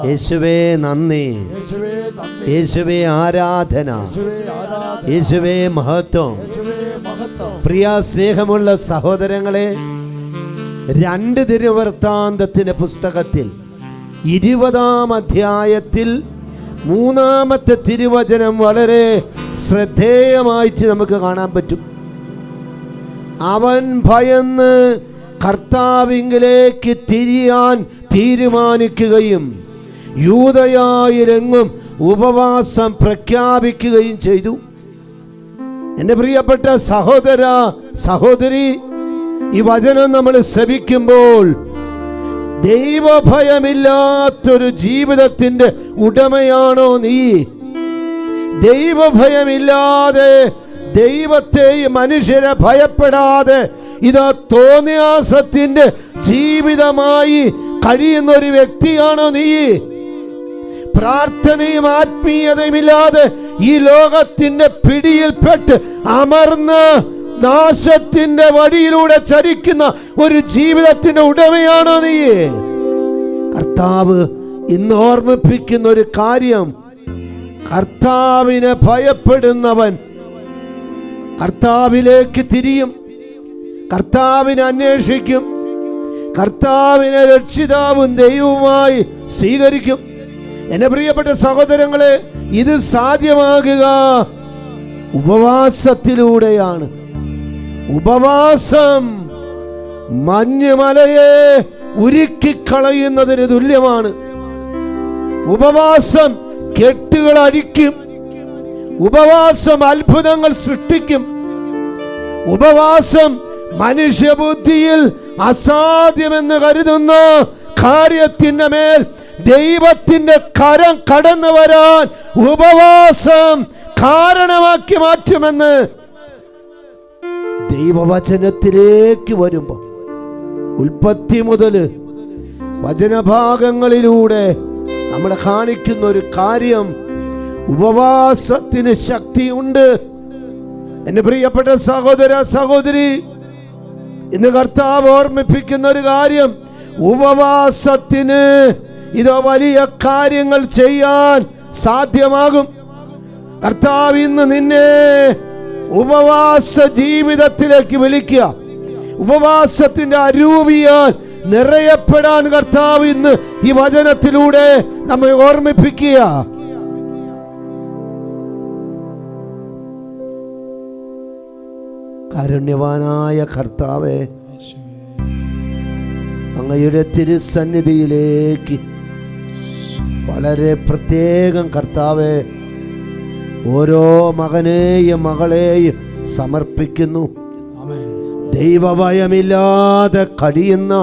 യേശുവേ നന്ദി, യേശുവേ ആരാധന, യേശുവേ മഹത്വം. പ്രിയ സ്നേഹമുള്ള സഹോദരങ്ങളെ, 2 ദിനവൃത്താന്തത്തിന്റെ പുസ്തകത്തിൽ 20-ാം അധ്യായത്തിൽ 3-ാമത്തെ തിരുവചനം വളരെ ശ്രദ്ധേയമായിട്ട് നമുക്ക് കാണാൻ പറ്റും. അവൻ ഭയന്ന് കർത്താവിങ്കിലേക്ക് തിരിയാൻ തീരുമാനിക്കുകയും യൂദയായിലെങ്ങും ഉപവാസം പ്രഖ്യാപിക്കുകയും ചെയ്തു. എൻ്റെ പ്രിയപ്പെട്ട സഹോദര സഹോദരി, ഈ വചനം നമ്മൾ ശ്രവിക്കുമ്പോൾ ദൈവഭയമില്ലാത്തൊരു ജീവിതത്തിൻ്റെ ഉടമയാണോ നീ? ദൈവഭയമില്ലാതെ, ദൈവത്തെയും മനുഷ്യരെ ഭയപ്പെടാതെ ഇതാ തോന്നിയാസത്തിന്റെ ജീവിതമായി കഴിയുന്ന ഒരു വ്യക്തിയാണോ നീ? പ്രാർത്ഥനയും ആത്മീയതയുമില്ലാതെ ഈ ലോകത്തിന്റെ പിടിയിൽപ്പെട്ട് അമർന്ന് നാശത്തിന്റെ വഴിയിലൂടെ ചരിക്കുന്ന ഒരു ജീവിതത്തിന്റെ ഉടമയാണോ നീ? കർത്താവ് ഇന്ന് ഓർമ്മിപ്പിക്കുന്ന ഒരു കാര്യം, കർത്താവിനെ ഭയപ്പെടുന്നവൻ കർത്താവിലേക്ക് തിരിയും, കർത്താവിനെ അന്വേഷിക്കും, കർത്താവിനെ രക്ഷിതാവും ദൈവവുമായി സ്വീകരിക്കും. എന്റെ പ്രിയപ്പെട്ട സഹോദരങ്ങളെ, ഇത് സാധ്യമാകുക ഉപവാസത്തിലൂടെയാണ്. ഉപവാസം മഞ്ഞുമലയെ ഉരുക്കിക്കളയുന്നതിന് തുല്യമാണ്. ഉപവാസം കെട്ടുകൾ അഴിക്കും, ഉപവാസം അത്ഭുതങ്ങൾ സൃഷ്ടിക്കും. ഉപവാസം മനുഷ്യബുദ്ധിയിൽ അസാധ്യമെന്ന് കരുതുന്ന കാര്യത്തിന്റെ മേൽ ദൈവത്തിന്റെ കരം കടന്നു വരാൻ ഉപവാസം കാരണമാക്കി മാറ്റുമെന്ന് ദൈവവചനത്തിലേക്ക് വരുമ്പോൾ ഉൽപ്പത്തി മുതൽ വചനഭാഗങ്ങളിലൂടെ നമ്മളെ കാണിക്കുന്ന ഒരു കാര്യം, ഉപവാസത്തിന് ശക്തിയുണ്ട്. എന്റെ പ്രിയപ്പെട്ട സഹോദര സഹോദരി, ഇന്ന് കർത്താവ് ഓർമ്മിപ്പിക്കുന്ന ഒരു കാര്യം, ഉപവാസത്തിന് ഇത് വലിയ കാര്യങ്ങൾ ചെയ്യാൻ സാധ്യമാകും. കർത്താവ് ഇന്ന് നിന്നെ ഉപവാസ ജീവിതത്തിലേക്ക് വിളിക്കുക. ഉപവാസത്തിന്റെ അരൂപിയാൽ നിറയപ്പെടാൻ കർത്താവ് ഇന്ന് ഈ വചനത്തിലൂടെ നമ്മെ ഓർമ്മിപ്പിക്കുക. കാരുണ്യവാനായ കർത്താവേ, അങ്ങയുടെ തിരുസന്നിധിയിലേക്ക് വളരെ പ്രത്യേകം കർത്താവേ ഓരോ മകനെയും മകളെയും സമർപ്പിക്കുന്നു. ദൈവഭയമില്ലാതെ കഴിയുന്ന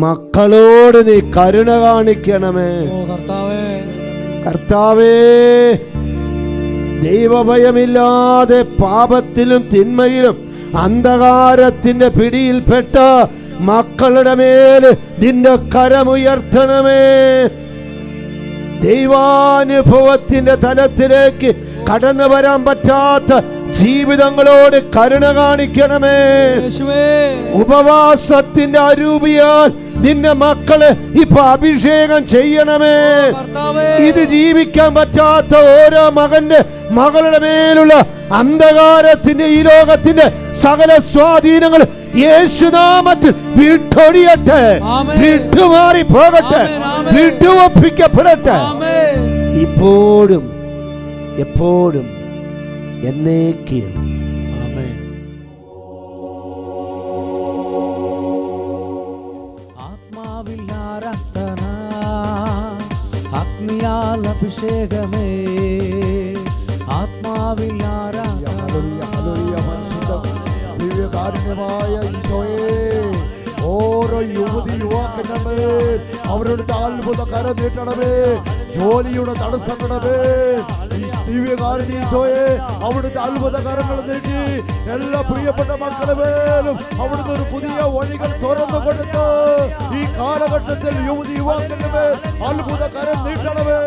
മക്കളോട് നീ കരുണ കാണിക്കണമേ കർത്താവേ. ദൈവഭയമില്ലാതെ പാപത്തിലും തിന്മയിലും അന്ധകാരത്തിന്റെ പിടിയിൽപ്പെട്ട മക്കളുടെ മേല് നിന്റെ കരമുയർത്തണമേ. ദൈവാനുഭവത്തിന്റെ തലത്തിലേക്ക് കടന്നു വരാൻ പറ്റാത്ത ജീവിതങ്ങളോട് കരുണ കാണിക്കണമേ. ഉപവാസത്തിന്റെ അരൂപിയാൽ നിന്റെ മക്കളെ ഇപ്പൊ അഭിഷേകം ചെയ്യണമേ. ഇത് ജീവിക്കാൻ പറ്റാത്ത ഓരോ മകന്റെ മകളുടെ മേലുള്ള അന്ധകാരത്തിന്റെ ഈ ലോകത്തിന്റെ സകല സ്വാധീനങ്ങൾ യേശുനാമത്തിൽ വിട്ടൊഴിയട്ടെ, വിട്ടുമാറി പോകട്ടെ, വിട്ടുവപ്പിക്കപ്പെടട്ടെ, ഇപ്പോഴും എപ്പോഴും എന്നേക്കും. ആത്മാവിൽ ആരാധന, ആത്മീയാൽ അഭിഷേകമേ, ആത്മാവിൽ ദിവ്യകാരുണ്യമായ ഈശോയെ, ഓരോ യുവതി യുവാക്കന്മേ അവരുടെ അത്ഭുത കരം നീട്ടണമേ. ജോലിയുടെ തടസ്സങ്ങളെ ദിവ്യകാരുണ്യ ഈശോയെ അവിടുത്തെ അത്ഭുത കരങ്ങൾ നീട്ടി എല്ലാ പ്രിയപ്പെട്ട മക്കളുടെ മേലും അവിടുത്തെ ഒരു പുതിയ വഴികൾ തുറന്നു കൊടുത്ത് ഈ കാലഘട്ടത്തിൽ യുവതി യുവാക്കളുടെ മേൽ അത്ഭുത കരം നീട്ടണമേ.